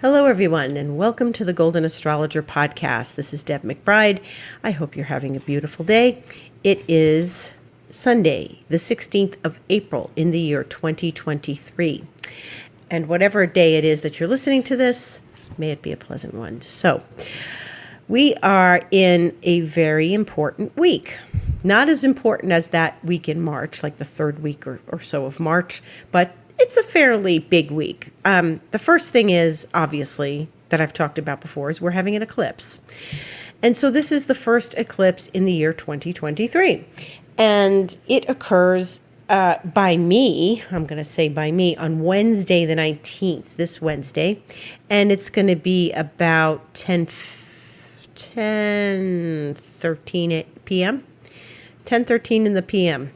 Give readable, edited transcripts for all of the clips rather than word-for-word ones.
Hello, everyone, and welcome to the Golden Astrologer Podcast. This is Deb McBride. I hope you're having a beautiful day. It is Sunday, the 16th of April in the year 2023. And whatever day it is that you're listening to this, may it be a pleasant one. So, we are in a very important week. Not as important as that week in March, like the third week or so of March, but it's a fairly big week. The first thing is, obviously, that I've talked about before, is we're having an eclipse. And so this is the first eclipse in the year 2023. And it occurs by me, I'm going to say by me, on Wednesday the 19th, this Wednesday. And it's going to be about 10:13 p.m., 10:13 in the p.m.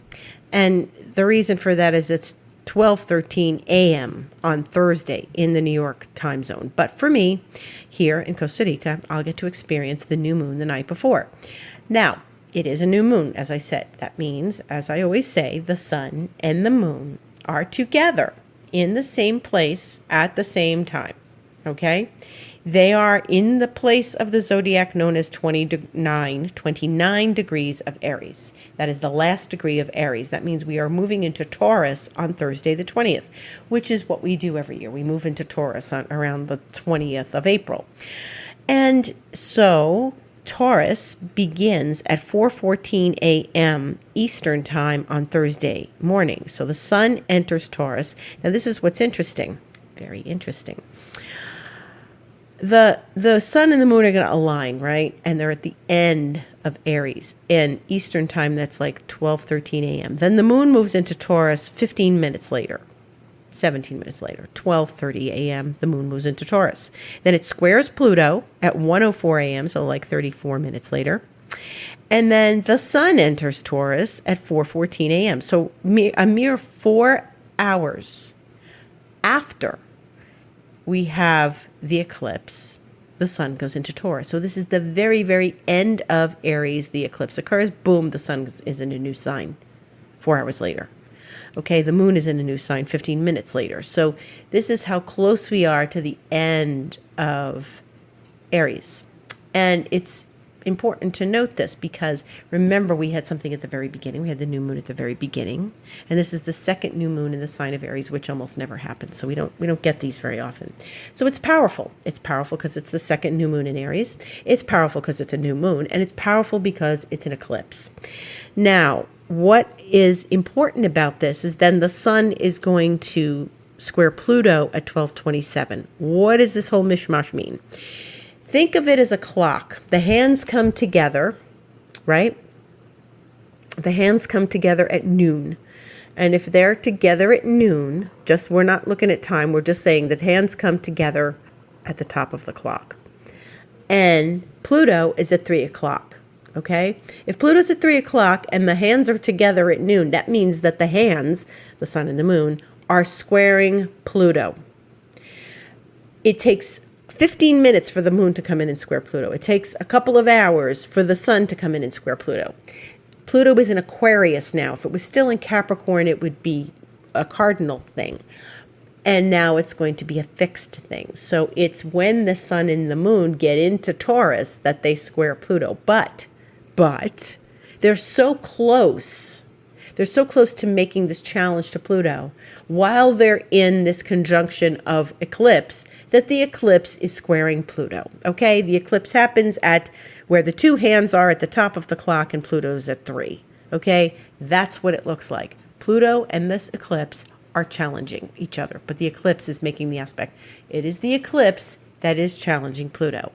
And the reason for that is it's 12:13 a.m. on Thursday in the New York time zone. But for me, here in Costa Rica, I'll get to experience the new moon the night before. Now, it is a new moon, as I said. That means, as I always say, the sun and the moon are together in the same place at the same time. Okay? They are in the place of the zodiac known as 29 degrees of Aries. That is the last degree of Aries. That means we are moving into Taurus on Thursday the 20th, which is what we do every year. We move into Taurus around the 20th of April. And so Taurus begins at 4:14 a.m. Eastern time on Thursday morning. So the sun enters Taurus. Now this is what's interesting. Very interesting. The sun and the moon are going to align, right? And they're at the end of Aries. In Eastern time, that's like 12:13 a.m. Then the moon moves into Taurus 15 minutes later, 17 minutes later, 12:30 a.m. The moon moves into Taurus. Then it squares Pluto at 1:04 a.m., so like 34 minutes later. And then the sun enters Taurus at 4:14 a.m. So a mere 4 hours after we have the eclipse, the sun goes into Taurus. So this is the very, very end of Aries. The eclipse occurs. Boom, the sun is in a new sign 4 hours later. Okay, the moon is in a new sign 15 minutes later. So this is how close we are to the end of Aries. And it's important to note this because remember, we had something at the very beginning. We had the new moon at the very beginning, and this is the second new moon in the sign of Aries, which almost never happens. So we don't get these very often. So it's powerful. It's powerful because it's the second new moon in Aries. It's powerful because it's a new moon, and it's powerful because it's an eclipse. Now, what is important about this is then the sun is going to square Pluto at 12:27. What does this whole mishmash mean? Think of it as a clock. The hands come together, right? The hands come together at noon. And if they're together at noon, we're not looking at time, we're just saying that hands come together at the top of the clock. And Pluto is at 3 o'clock, okay? If Pluto's at 3 o'clock and the hands are together at noon, that means that the hands, the sun and the moon, are squaring Pluto. It takes 15 minutes for the moon to come in and square Pluto. It takes a couple of hours for the sun to come in and square Pluto. Pluto is in Aquarius now. If it was still in Capricorn, it would be a cardinal thing. And now it's going to be a fixed thing. So it's when the sun and the moon get into Taurus that they square Pluto. But they're so close. They're so close to making this challenge to Pluto while they're in this conjunction of eclipse that the eclipse is squaring Pluto. Okay, the eclipse happens at where the two hands are at the top of the clock and Pluto's at 3. Okay, that's what it looks like. Pluto and this eclipse are challenging each other, but the eclipse is making the aspect. It is the eclipse that is challenging Pluto.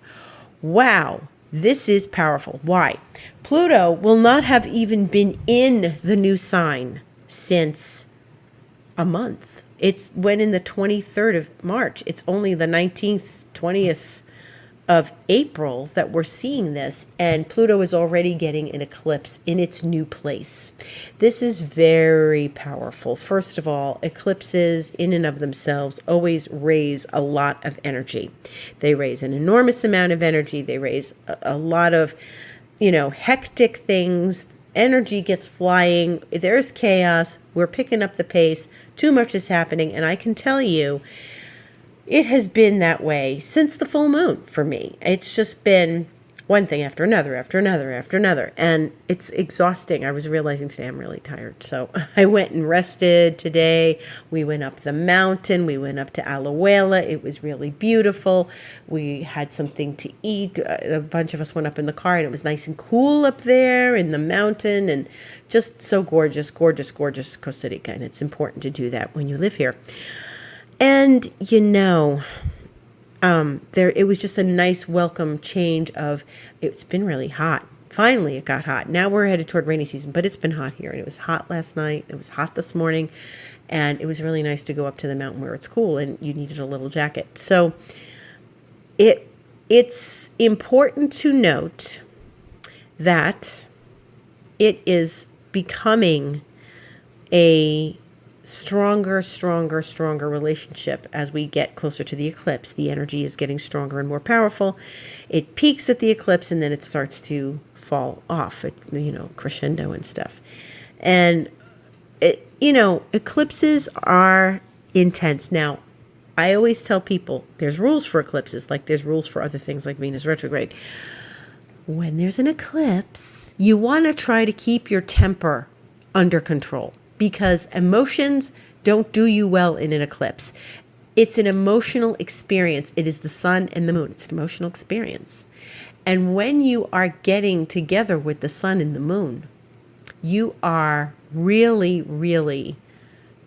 Wow. This is powerful. Why? Pluto will not have even been in the new sign since a month. It's when in the 23rd of March. It's only the 19th, 20th of April that we're seeing this, and Pluto is already getting an eclipse in its new place. This is very powerful. First of all, eclipses in and of themselves always raise a lot of energy. They raise an enormous amount of energy. They raise a lot of, hectic things. Energy gets flying. There's chaos. We're picking up the pace. Too much is happening, and I can tell you, it has been that way since the full moon for me. It's just been one thing after another, after another, after another. And it's exhausting. I was realizing today I'm really tired. So I went and rested today. We went up the mountain. We went up to Alajuela. It was really beautiful. We had something to eat. A bunch of us went up in the car, and it was nice and cool up there in the mountain, and just so gorgeous, gorgeous, gorgeous Costa Rica. And it's important to do that when you live here. And, it was just a nice welcome change of, it's been really hot. Finally, it got hot. Now we're headed toward rainy season, but it's been hot here. And it was hot last night. It was hot this morning. And it was really nice to go up to the mountain where it's cool and you needed a little jacket. So it's important to note that it is becoming a stronger relationship as we get closer to the eclipse. The energy is getting stronger and more powerful. It peaks at the eclipse and then it starts to fall off, crescendo and stuff. And eclipses are intense. Now, I always tell people there's rules for eclipses, like there's rules for other things like Venus retrograde. When there's an eclipse, you want to try to keep your temper under control, because emotions don't do you well in an eclipse. It's an emotional experience. It is the sun and the moon. It's an emotional experience. And when you are getting together with the sun and the moon, you are really, really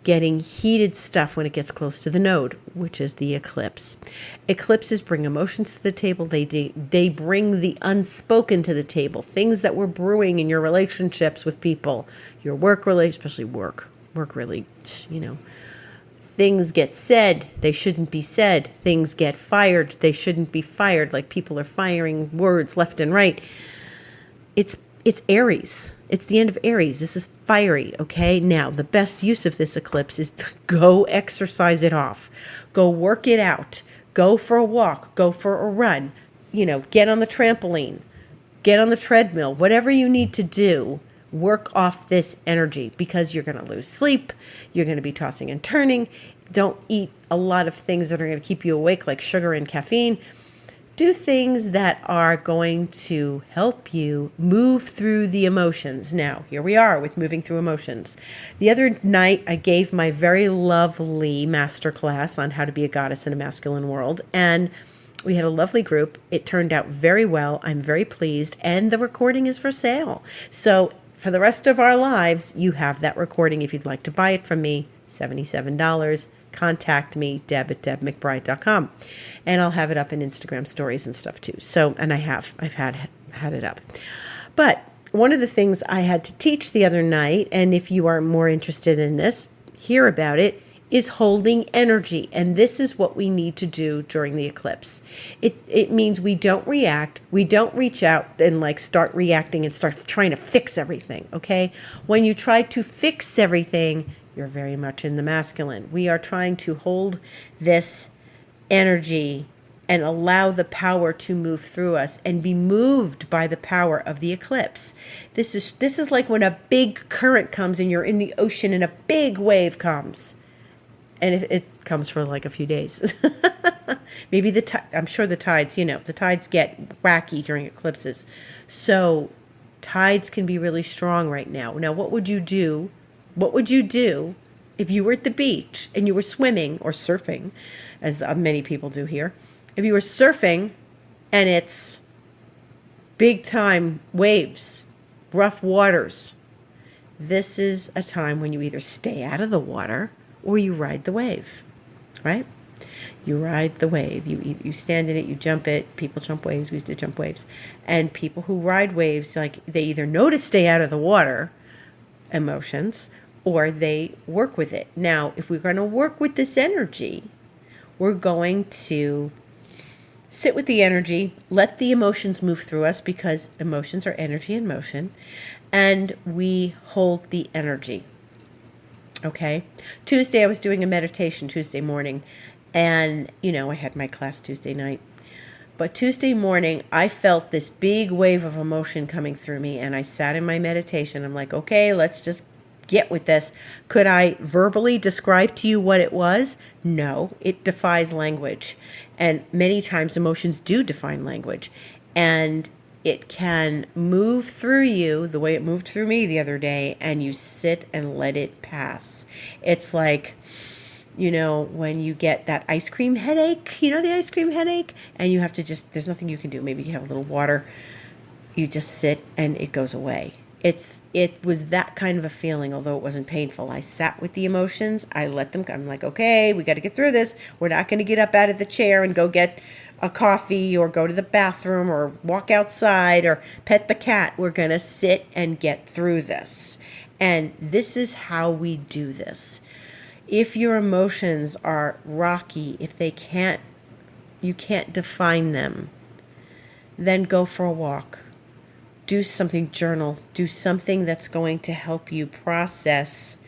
getting heated stuff when it gets close to the node, which is the eclipse. Eclipses bring emotions to the table. They bring the unspoken to the table, things that were brewing in your relationships with people, your work especially work really, things get said, they shouldn't be said. Things get fired, they shouldn't be fired. Like people are firing words left and right. It's Aries. It's the end of Aries. This is fiery, okay? Now, the best use of this eclipse is to go exercise it off. Go work it out. Go for a walk. Go for a run. Get on the trampoline. Get on the treadmill. Whatever you need to do, work off this energy, because you're going to lose sleep. You're going to be tossing and turning. Don't eat a lot of things that are going to keep you awake, like sugar and caffeine. Do things that are going to help you move through the emotions. Now, here we are with moving through emotions. The other night, I gave my very lovely masterclass on how to be a goddess in a masculine world, and we had a lovely group. It turned out very well. I'm very pleased, and the recording is for sale. So for the rest of our lives, you have that recording. If you'd like to buy it from me, $77. Contact me, deb@debmcbride.com, and I'll have it up in Instagram stories and stuff too. So, and I've had it up. But one of the things I had to teach the other night, and if you are more interested in this, hear about it, is holding energy. And this is what we need to do during the eclipse. It means we don't react. We don't reach out and start reacting and start trying to fix everything, okay? When you try to fix everything, you're very much in the masculine. We are trying to hold this energy and allow the power to move through us and be moved by the power of the eclipse. This is like when a big current comes and you're in the ocean and a big wave comes. And it comes for a few days. Maybe I'm sure the tides, the tides get wacky during eclipses. So tides can be really strong right now. Now, what would you do? What would you do if you were at the beach and you were swimming or surfing, as many people do here? If you were surfing and it's big time waves, rough waters, this is a time when you either stay out of the water or you ride the wave, right? You ride the wave. You stand in it, you jump it. People jump waves. We used to jump waves. And people who ride waves, they either know to stay out of the water, emotions, or they work with it. Now, if we're going to work with this energy, we're going to sit with the energy, let the emotions move through us, because emotions are energy in motion, and we hold the energy. Okay? Tuesday, I was doing a meditation Tuesday morning, and, I had my class Tuesday night. But Tuesday morning, I felt this big wave of emotion coming through me, and I sat in my meditation. I'm like, okay, let's just get with this. Could I verbally describe to you what it was? No, it defies language. And many times emotions do define language. And it can move through you the way it moved through me the other day, and you sit and let it pass. It's like, when you get that ice cream headache, the ice cream headache, and you have to there's nothing you can do. Maybe you have a little water. You just sit and it goes away. It was that kind of a feeling, although it wasn't painful. I sat with the emotions. I let them. I'm like, okay, we got to get through this. We're not going to get up out of the chair and go get a coffee or go to the bathroom or walk outside or pet the cat. We're going to sit and get through this. And this is how we do this. If your emotions are rocky, if you can't define them, then go for a walk. Do something, journal. Do something that's going to help you process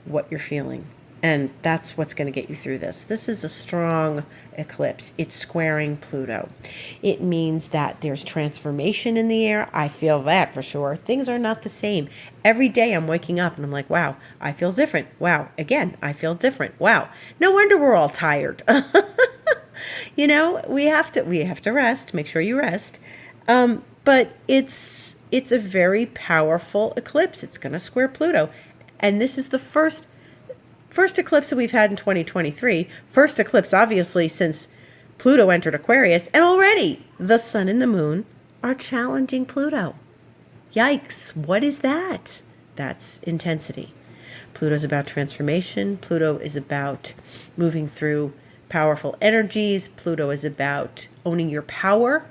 what you're feeling. And that's what's going to get you through this. This is a strong eclipse. It's squaring Pluto. It means that there's transformation in the air. I feel that for sure. Things are not the same. Every day I'm waking up and I'm like, wow, I feel different. Wow, again, I feel different. Wow, no wonder we're all tired. We have to rest. Make sure you rest. But it's a very powerful eclipse. It's going to square Pluto. And this is the first eclipse that we've had in 2023. First eclipse, obviously, since Pluto entered Aquarius. And already the sun and the moon are challenging Pluto. Yikes. What is that? That's intensity. Pluto's about transformation. Pluto is about moving through powerful energies. Pluto is about owning your power.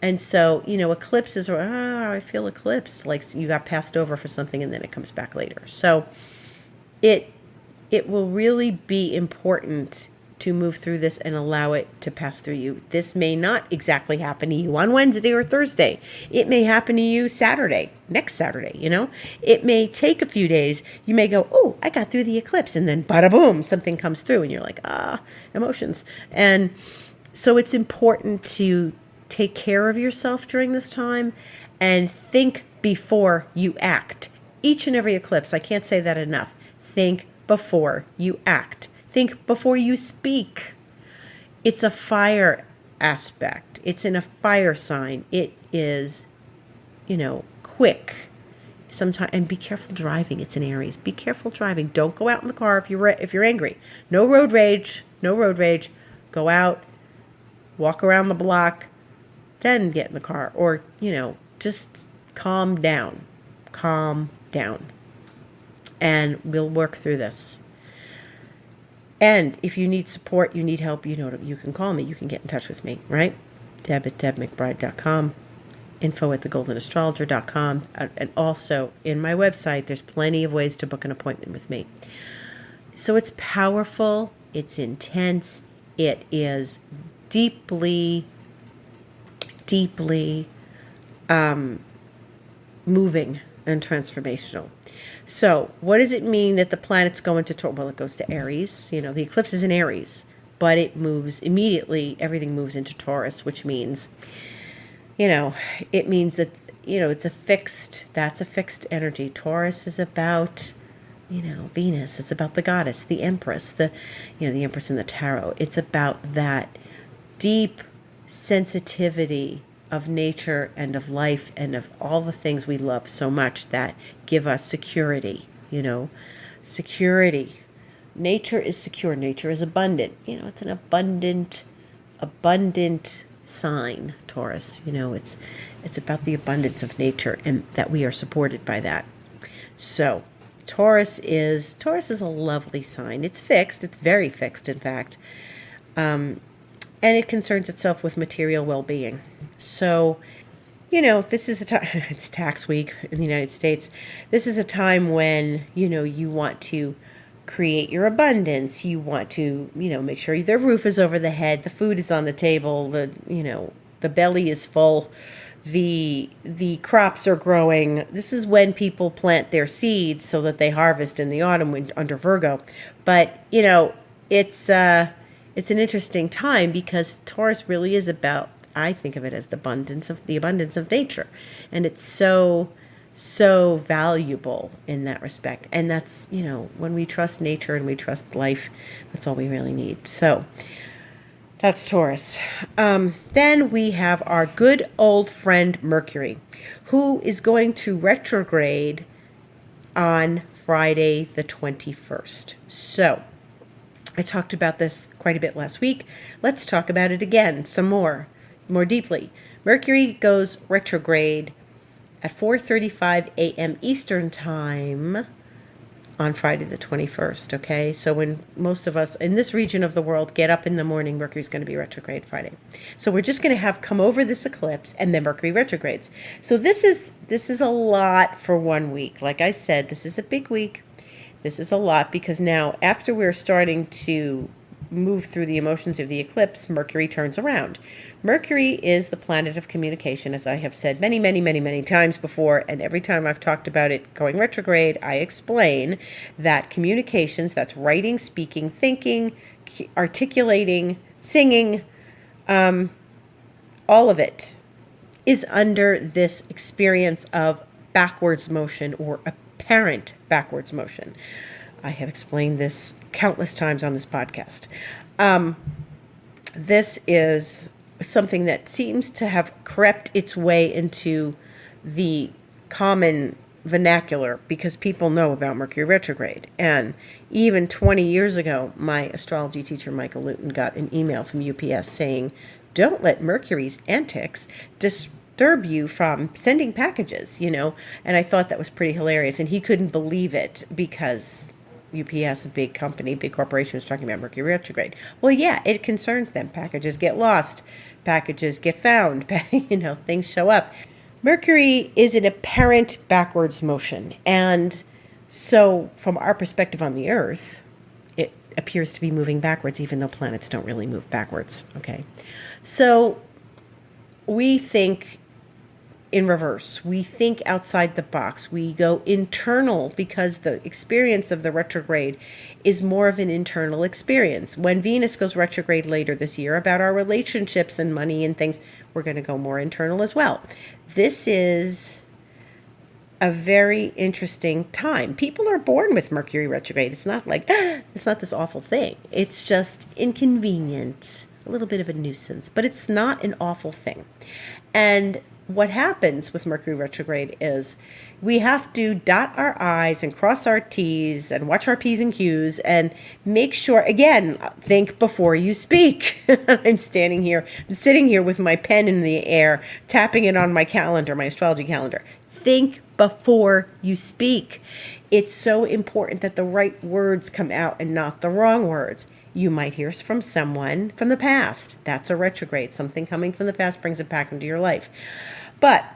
And so, eclipses are, I feel eclipsed, like you got passed over for something and then it comes back later. So it will really be important to move through this and allow it to pass through you. This may not exactly happen to you on Wednesday or Thursday. It may happen to you next Saturday, It may take a few days. You may go, oh, I got through the eclipse, and then bada boom, something comes through and you're like, emotions. And so it's important to take care of yourself during this time and think before you act. Each and every eclipse, I can't say that enough. Think before you act. Think before you speak. It's a fire aspect. It's in a fire sign. It is, quick. Sometimes, and be careful driving. It's in Aries. Be careful driving. Don't go out in the car if you're angry. No road rage. Go out, walk around the block, then get in the car, or, just calm down, and we'll work through this. And if you need support, you need help, you can call me, you can get in touch with me, right? Deb@debmcbride.com, info@thegoldenastrologer.com, and also in my website, there's plenty of ways to book an appointment with me. So it's powerful, it's intense, it is deeply moving and transformational. So what does it mean that the planets go into Taurus? Well, it goes to Aries. The eclipse is in Aries, but it moves immediately. Everything moves into Taurus, which means, it means that, it's that's a fixed energy. Taurus is about, Venus. It's about the goddess, the empress, the empress in the tarot. It's about that deep sensitivity of nature and of life and of all the things we love so much that give us security, security. Nature is secure. Nature is abundant. It's an abundant sign, Taurus. It's about the abundance of nature and that we are supported by that. So Taurus is a lovely sign. It's fixed. It's very fixed, in fact. And it concerns itself with material well-being. So, this is a time, it's tax week in the United States. This is a time when, you want to create your abundance. You want to, make sure the roof is over the head, the food is on the table, the belly is full, the crops are growing. This is when people plant their seeds so that they harvest in the autumn under Virgo. But, it's an interesting time because Taurus really is about, I think of it as the abundance of nature. And it's so so valuable in that respect. And that's, when we trust nature and we trust life, that's all we really need. So that's Taurus. Then we have our good old friend Mercury, who is going to retrograde on Friday the 21st. So I talked about this quite a bit last week. Let's talk about it again some more deeply. Mercury goes retrograde at 4:35 a.m. Eastern Time on Friday the 21st, okay? So when most of us in this region of the world get up in the morning, Mercury's going to be retrograde Friday. So we're just going to have come over this eclipse and then Mercury retrogrades. So this is a lot for 1 week. Like I said, this is a big week. This is a lot because now after we're starting to move through the emotions of the eclipse, Mercury turns around. Mercury is the planet of communication, as I have said many, many, many, many times before, and every time I've talked about it going retrograde, I explain that communications, that's writing, speaking, thinking, articulating, singing, all of it is under this experience of backwards motion or apparent backwards motion. I have explained this countless times on this podcast. This is something that seems to have crept its way into the common vernacular because people know about Mercury retrograde. And even 20 years ago, my astrology teacher, Michael Luton, got an email from UPS saying, don't let Mercury's antics disturb you from sending packages, And I thought that was pretty hilarious. And he couldn't believe it because UPS, a big company, big corporation, was talking about Mercury retrograde. Well, yeah, it concerns them. Packages get lost. Packages get found. Things show up. Mercury is in apparent backwards motion. And so from our perspective on the Earth, it appears to be moving backwards, even though planets don't really move backwards. Okay. So we think in reverse. We think outside the box. We go internal because the experience of the retrograde is more of an internal experience. When Venus goes retrograde later this year, about our relationships and money and things, we're going to go more internal as well. This is a very interesting time. People are born with Mercury retrograde. It's not like, it's not this awful thing. It's just inconvenient, a little bit of a nuisance, but it's not an awful thing. And what happens with Mercury retrograde is we have to dot our I's and cross our T's and watch our P's and Q's and make sure, again, think before you speak. I'm sitting here with my pen in the air, tapping it on my calendar, my astrology calendar. Think before you speak. It's so important that the right words come out and not the wrong words. You might hear from someone from the past. That's a retrograde. Something coming from the past brings it back into your life. But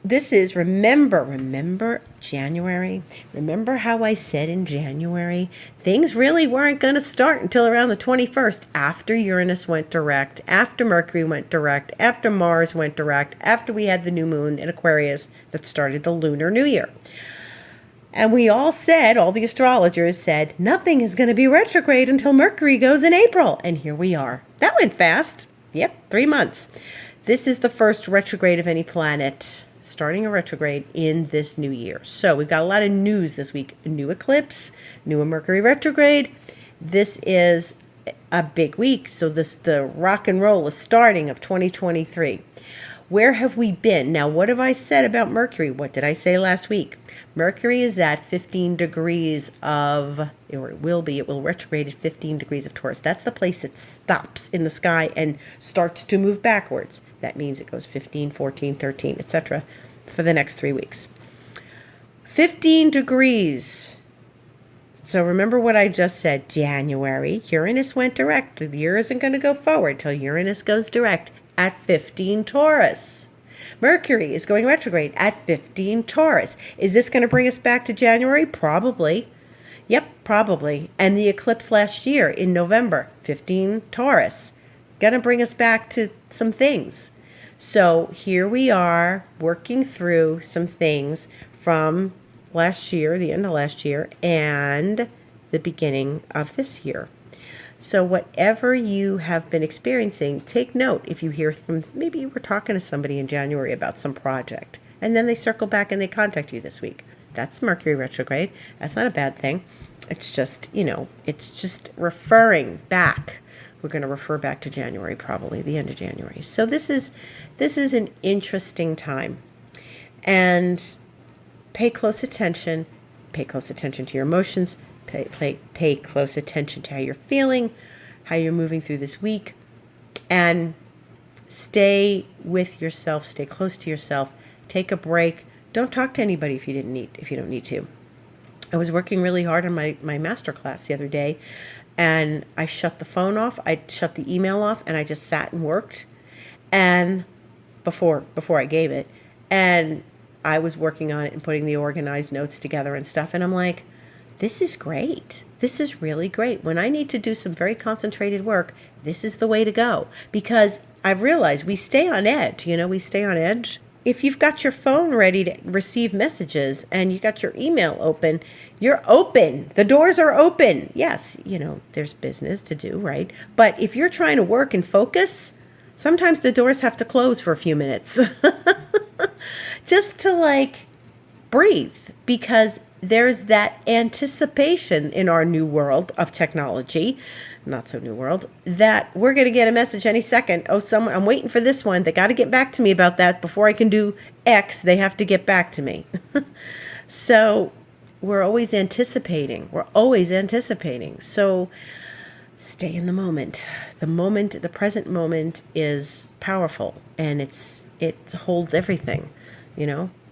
this is, remember January? Remember how I said in January, things really weren't going to start until around the 21st, after Uranus went direct, after Mercury went direct, after Mars went direct, after we had the new moon in Aquarius that started the Lunar New Year. And we all said, all the astrologers said, nothing is going to be retrograde until Mercury goes in April. And here we are. That went fast. Yep, 3 months. This is the first retrograde of any planet, starting a retrograde in this new year. So we've got a lot of news this week. A new eclipse, new Mercury retrograde. This is a big week. So the rock and roll is starting of 2023. Where have we been? Now, what have I said about Mercury? What did I say last week? Mercury is at 15 degrees of, or it will retrograde at 15 degrees of Taurus. That's the place it stops in the sky and starts to move backwards. That means it goes 15, 14, 13, etc. for the next 3 weeks. 15 degrees. So remember what I just said. January, Uranus went direct. The year isn't going to go forward till Uranus goes direct at 15 Taurus. Mercury is going retrograde at 15 Taurus. Is this going to bring us back to January? Probably. Yep, probably. And the eclipse last year in November, 15 Taurus. Going to bring us back to some things. So here we are working through some things from last year, the end of last year, and the beginning of this year. So whatever you have been experiencing, take note. If you hear from, maybe you were talking to somebody in January about some project. And then they circle back and they contact you this week. That's Mercury retrograde. That's not a bad thing. It's just, it's just referring back. We're going to refer back to January, probably the end of January. So this is an interesting time. And pay close attention. Pay close attention to your emotions. Pay close attention to how you're feeling, how you're moving through this week, and stay with yourself. Stay close to yourself. Take a break. Don't talk to anybody if you don't need to. I was working really hard on my master class the other day, and I shut the phone off. I shut the email off, and I just sat and worked. And before I gave it, and I was working on it and putting the organized notes together and stuff. And I'm like, this is great. This is really great. When I need to do some very concentrated work, this is the way to go. Because I've realized we stay on edge. We stay on edge. If you've got your phone ready to receive messages and you got your email open, you're open. The doors are open. Yes, there's business to do, right? But if you're trying to work and focus, sometimes the doors have to close for a few minutes. Just to breathe, because there's that anticipation in our new world of technology, not so new world, that we're going to get a message any second. Oh, I'm waiting for this one. They got to get back to me about that before I can do X. They have to get back to me. So we're always anticipating. So stay in the moment. The present moment is powerful, and it holds everything,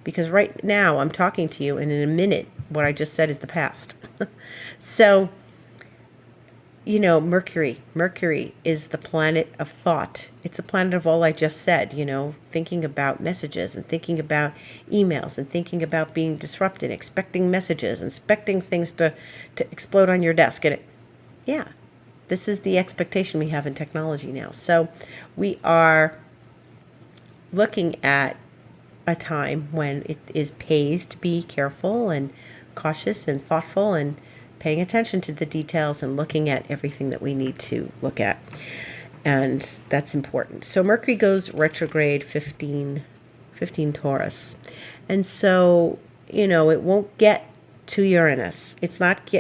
because right now I'm talking to you, and in a minute, what I just said is the past. So, Mercury is the planet of thought. It's the planet of all I just said, thinking about messages and thinking about emails and thinking about being disrupted, expecting messages, expecting things to explode on your desk. And this is the expectation we have in technology now. So we are looking at a time when it is pays to be careful and cautious and thoughtful and paying attention to the details and looking at everything that we need to look at. And that's important. So Mercury goes retrograde 15 Taurus. And so, it won't get to Uranus.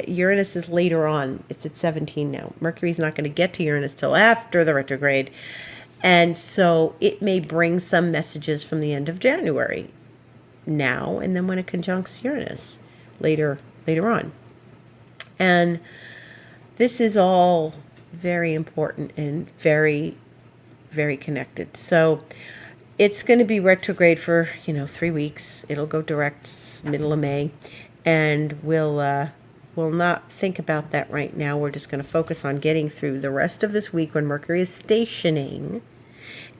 Uranus is later on. It's at 17 now. Mercury's not going to get to Uranus till after the retrograde. And so it may bring some messages from the end of January now, and then when it conjuncts Uranus later on. And this is all very important and very, very connected. So it's going to be retrograde for, 3 weeks. It'll go direct middle of May, and we'll not think about that right now. We're just going to focus on getting through the rest of this week when Mercury is stationing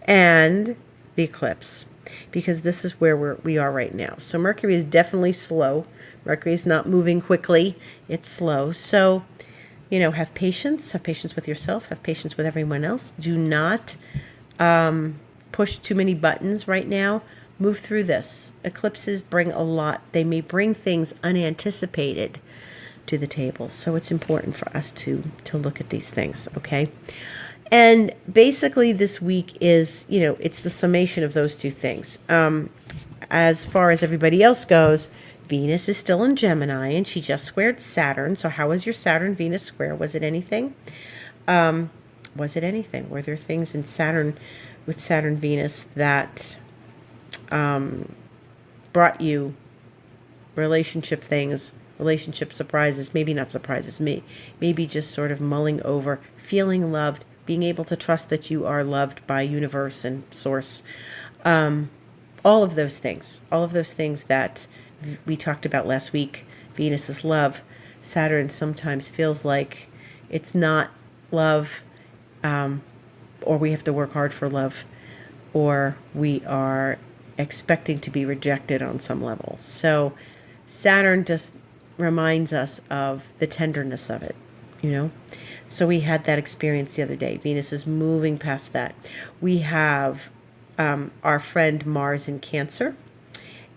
and the eclipse, because this is where we are right now. So Mercury is definitely slow. Mercury is not moving quickly. It's slow. So, have patience. Have patience with yourself. Have patience with everyone else. Do not push too many buttons right now. Move through this. Eclipses bring a lot. They may bring things unanticipated to the table. So it's important for us to look at these things, okay? And basically this week is, it's the summation of those two things. As far as everybody else goes, Venus is still in Gemini, and she just squared Saturn. So how was your Saturn-Venus square? Was it anything? Were there things in Saturn, with Saturn-Venus, that brought you relationship things, relationship surprises, maybe not surprises, maybe just sort of mulling over, feeling loved, being able to trust that you are loved by universe and source. All of those things that we talked about last week. Venus is love. Saturn sometimes feels like it's not love, or we have to work hard for love, or we are expecting to be rejected on some level. So Saturn just reminds us of the tenderness of it, So we had that experience the other day. Venus is moving past that. We have our friend Mars in Cancer.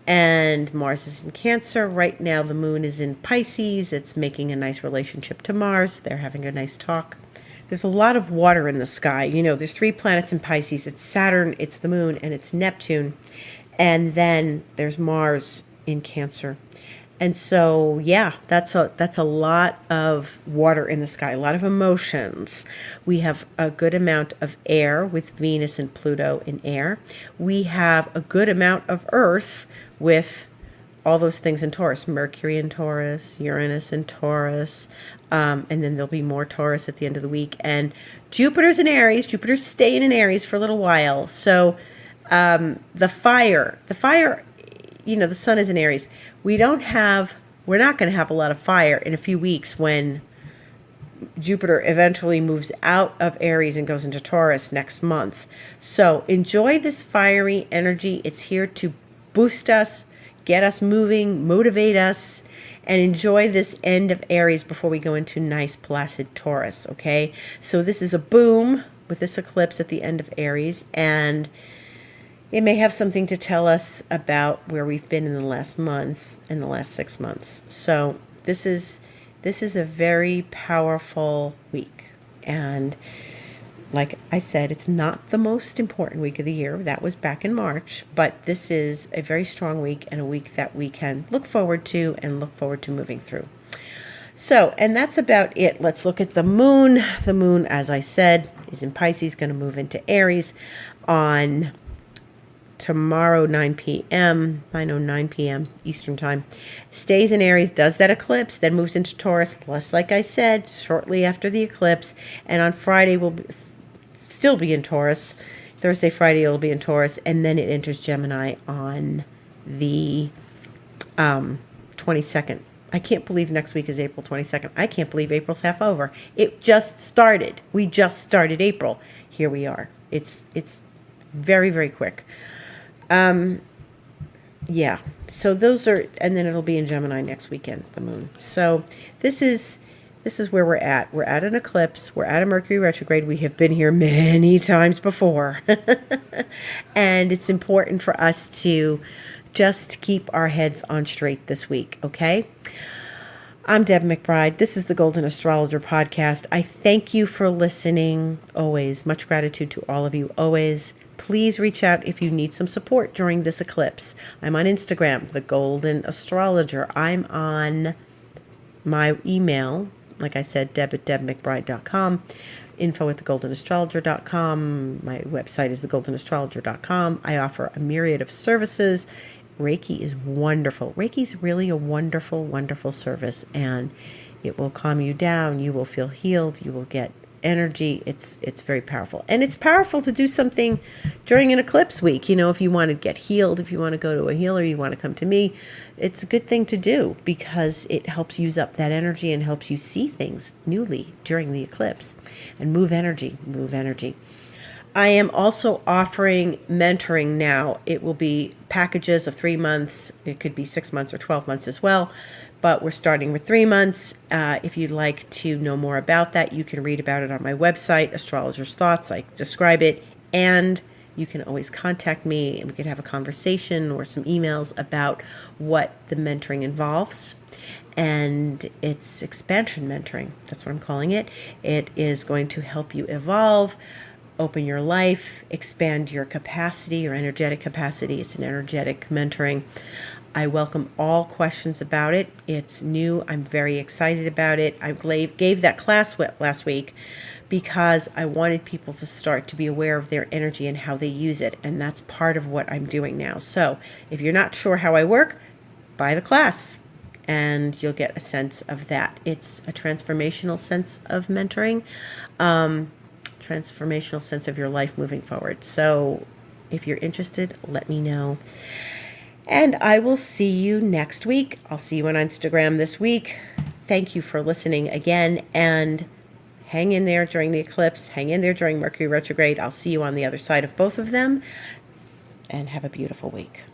And Mars is in Cancer. Right now the moon is in Pisces. It's making a nice relationship to Mars. They're having a nice talk. There's a lot of water in the sky. There's 3 planets in Pisces. It's Saturn, it's the moon, and it's Neptune. And then there's Mars in Cancer. And so, yeah, that's a lot of water in the sky, a lot of emotions. We have a good amount of air with Venus and Pluto in air. We have a good amount of earth with all those things in Taurus, Mercury in Taurus, Uranus in Taurus, and then there'll be more Taurus at the end of the week. And Jupiter's in Aries. Jupiter's staying in Aries for a little while. So the fire, the sun is in Aries. We're not going to have a lot of fire in a few weeks when Jupiter eventually moves out of Aries and goes into Taurus next month. So enjoy this fiery energy. It's here to boost us, get us moving, motivate us, and enjoy this end of Aries before we go into nice, placid Taurus, okay? So this is a boom with this eclipse at the end of Aries, and it may have something to tell us about where we've been in the last month, in the last 6 months. So this is a very powerful week. And like I said, it's not the most important week of the year. That was back in March. But this is a very strong week and a week that we can look forward to and look forward to moving through. So, and that's about it. Let's look at the moon. The moon, as I said, is in Pisces, going to move into Aries on tomorrow, 9 p.m. 9:09 p.m. Eastern Time. Stays in Aries, does that eclipse, then moves into Taurus, just like I said, shortly after the eclipse. And on Friday, will still be in Taurus. Thursday, Friday, it'll be in Taurus. And then it enters Gemini on the 22nd. I can't believe next week is April 22nd. I can't believe April's half over. It just started. We just started April. Here we are. It's very, very quick. Yeah, so those are, and then it'll be in Gemini next weekend, the moon. So this is where we're at. We're at an eclipse. We're at a Mercury retrograde. We have been here many times before. And it's important for us to just keep our heads on straight this week, okay? I'm Deb McBride. This is the Golden Astrologer Podcast. I thank you for listening always. Much gratitude to all of you always. Please reach out if you need some support during this eclipse. I'm on Instagram, the Golden Astrologer. I'm on my email, like I said, deb@debmcbride.com, info@thegoldenastrologer.com. My website is thegoldenastrologer.com. I offer a myriad of services. Reiki is wonderful. Reiki is really a wonderful, wonderful service, and it will calm you down. You will feel healed. You will get energy. It's very powerful. And it's powerful to do something during an eclipse week. You know, if you want to get healed, if you want to go to a healer, you want to come to me, it's a good thing to do because it helps use up that energy and helps you see things newly during the eclipse and move energy. I am also offering mentoring now. It will be packages of 3 months. It could be 6 months or 12 months as well, but we're starting with 3 months. If you'd like to know more about that, you can read about it on my website, Astrologer's Thoughts. I describe it, and you can always contact me and we can have a conversation or some emails about what the mentoring involves. And it's expansion mentoring. That's what I'm calling it. It is going to help you evolve, open your life, expand your capacity, your energetic capacity. It's an energetic mentoring. I welcome all questions about it. It's new. I'm very excited about it. I gave that class last week because I wanted people to start to be aware of their energy and how they use it. And that's part of what I'm doing now. So if you're not sure how I work, buy the class and you'll get a sense of that. It's a transformational sense of mentoring. Transformational sense of your life moving forward. So if you're interested, let me know. And I will see you next week. I'll see you on Instagram this week. Thank you for listening again, and hang in there during the eclipse. Hang in there during Mercury retrograde. I'll see you on the other side of both of them, and have a beautiful week.